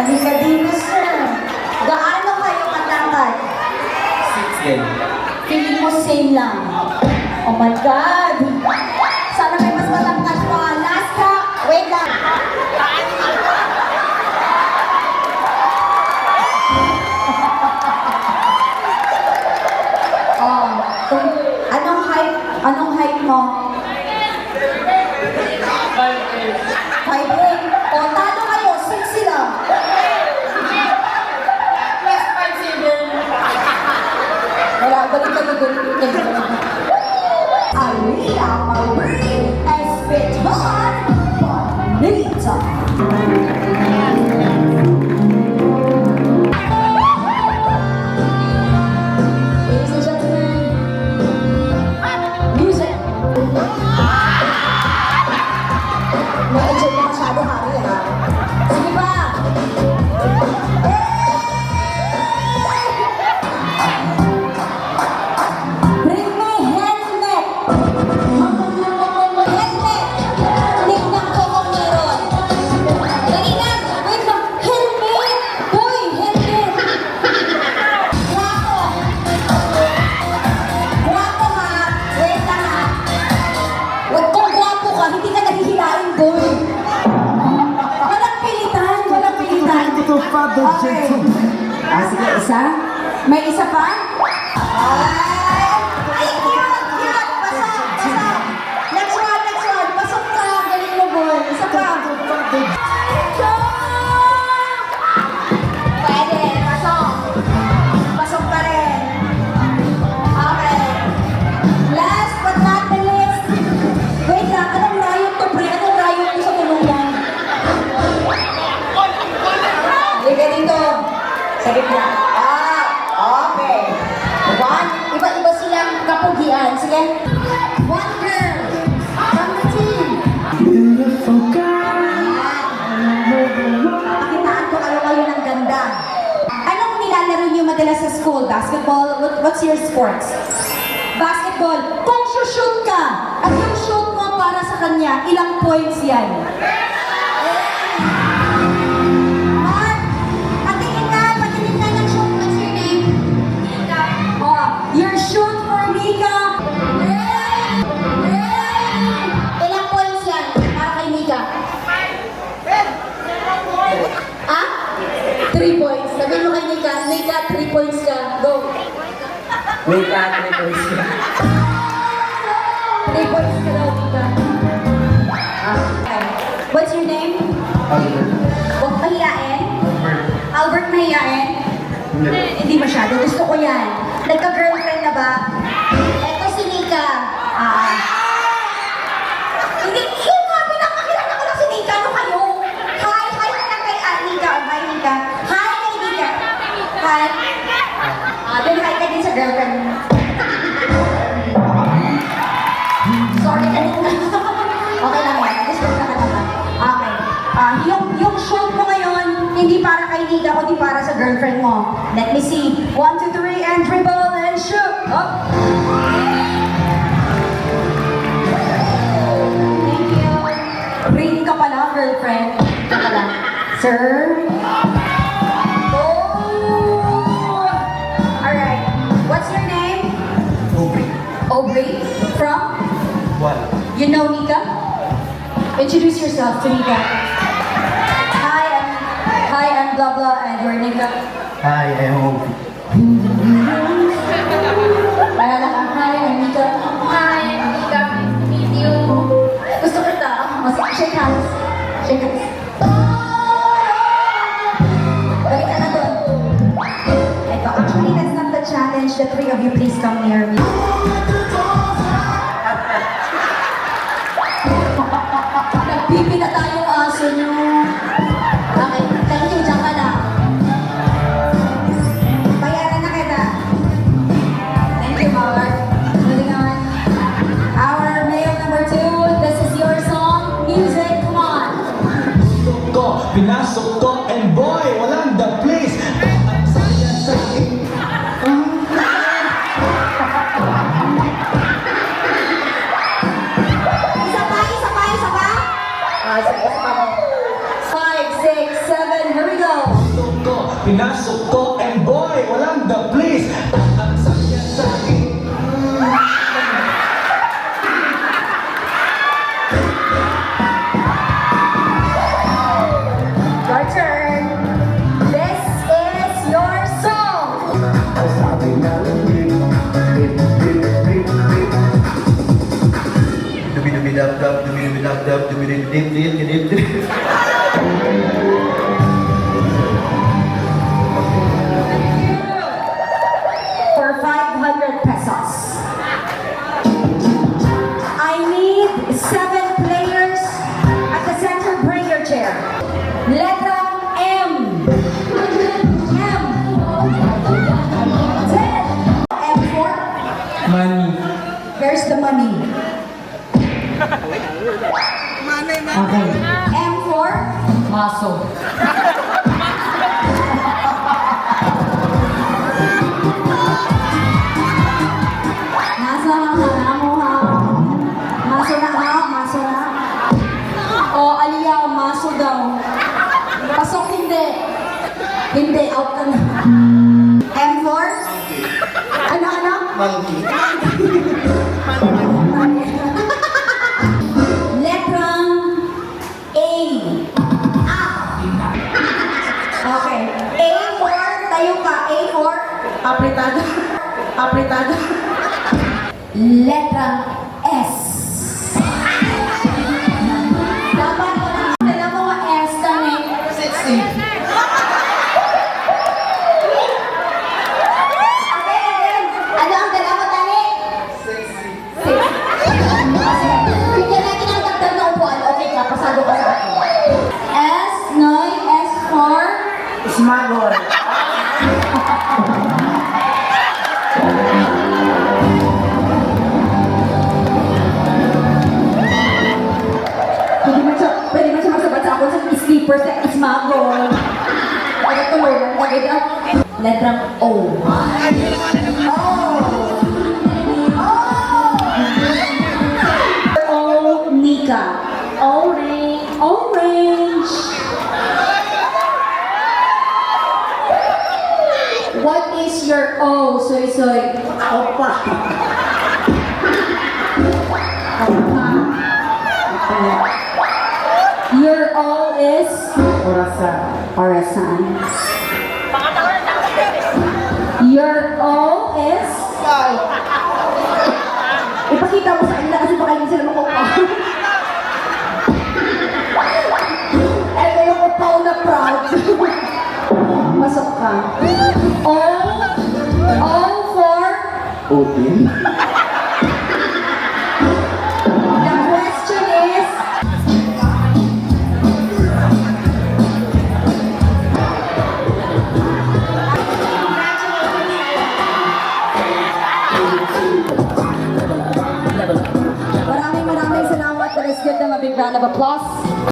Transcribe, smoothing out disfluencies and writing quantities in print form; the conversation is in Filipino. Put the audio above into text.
Halika dito, sir. Gaano kayo katangkad? 6 din. Feeling mo same lang. Oh my God! Sana may mas matangkad pa. Last ka! Wait lang. Oh, anong height mo? 5'8". O, talo kayo. 6 sila. Plus 5'7". Wala, balik ka na doon. Alina Marie Espeton Bonita. Ladies and gentlemen, music. Na-enjoy mo masyado, Harry, ha? Sige ba? Bring me helmet! Helmet! Tingnan ko kung meron. Dali lang! Wait lang! Helmet! Boy! Helmet! Guwapo! Guwapo, ha? Wait lang, ha? Wag kung guwapo ka, hindi ka naghihilain, boy! Walang pilitan! Walang pilitan! Okay. Sige, isa? May isa pa? Ay, cute! Cute! Pasok! Pasok! Next one! Pasok ka! Galing mo, boy! Isa pa! Pwede! Pasok! Pasok pa rin! Okay. Last but not the least. Wait lang, anong riot to, pre? Anong riot to sa tulungan? Halika dito. Sa gitna. Okay. Iba-iba silang kapugian. Sige. One girl from the team. Pakitaan ko kayo ng ganda. Anong nilalaro niyo madalas sa school? Basketball? What's your sports? Basketball. Kung shoot ka, at yung shoot mo para sa kanya, ilang points yan? Patingin nga ng shoot. What's your name? Oh, your shoot for Mika. Ilang points yan para kay Mika? Ah? 3 points. Sabihin mo kay Mika, Mika, 3 points ka. Go. Wait lang, 3 points. 3 points ka daw, Mika. Okay. What's your name? Huwag mahiyain. Albert mahiyain? Hindi masyado. Gusto ko yan. Nagka-girlfriend na ba? Eto si Nika. Hindi. Yung mga pinapakilala ko lang si Nika. Ano kayo? Hi na lang kay Nika. Hi, Nika. Hi kay Nika. Hi. Then hi ka din sa girlfriend mo. Sorry ka din. Okay lang yan. Gusto ka naman. Okay. Yung shoot mo ngayon, hindi para kay Nika, kundi para sa girlfriend mo. Let me see. 1, 2, 3, and dribble and shoot. Up. Thank you. Pretty ka pala, girlfriend. Ito pala. Sir? Oh! Alright. What's your name? Aubrey. From? What? You know Nika? Introduce yourself to Nika. Hi, I'm blah blah, and you're Nika. Hi, I'm Obi. Alala ka, hi, I'm Nika. Hi, Nika. Nice to meet you. Gusto kita. Shake hands. Shake hands. Balik ka na doon. Ito, actually, that's not the challenge. The three of you, please come near me. Nagpipi na tayong aso nyo. Okay, thank you, dyan ka na. Bayaran na kita. Thank you, Howard. Moving on. Our male number 2, this is your song. Music, come on. Pinasok ko and boy, walang the place. Ang saya sa Isa pa. 5, 6, 7, here we go. Pinasok ko, and boy, walang the place. Ang saya sa akin. Your turn. This is your song. Sabi nga lang, dip, dip, dip, dip. Dubi-dubi-dab-dab, dubi-dubi-dab-dab, dubi-dubi-dip-dip-dip-dip. For 500 pesos. I need 7 players at the center. Bring your chair. Letra M. M. 10. M4. Money. Where's the money? Okay. M4. Maso. Nasa hana mo ha. Maso na ha, maso na. O, Aliyah, maso daw. Pasok hindi. Hindi, out ka na. M4? Ano? Monkey. Letrang A. Okay. A4, tayo ka. A4. Apretado. Apretado. Letrang S. Dapat alam mo nga S kami. Sexy. Again. Ano ang dalawa tani? Sexy. Bigyan natin ang dagdag na upuan. Okay ka, pasado ka sa akin. S, Noy, S4. Smagol. Pwede man siya magsabat sa ako sa sleeper sa Ismagol. Agad tulungan, agad ang letrang O. O, Nika. Orange. Orange. What is your O, Soy Soy? Opa. Your O is Orasan. Orasan. Your O is ipakita mo sa kanila kasi baka hindi sila makuha. Ito yung upaw na proud. Masok ka. O for Putin. the question is maraming salamat. Let's give them a big round of applause.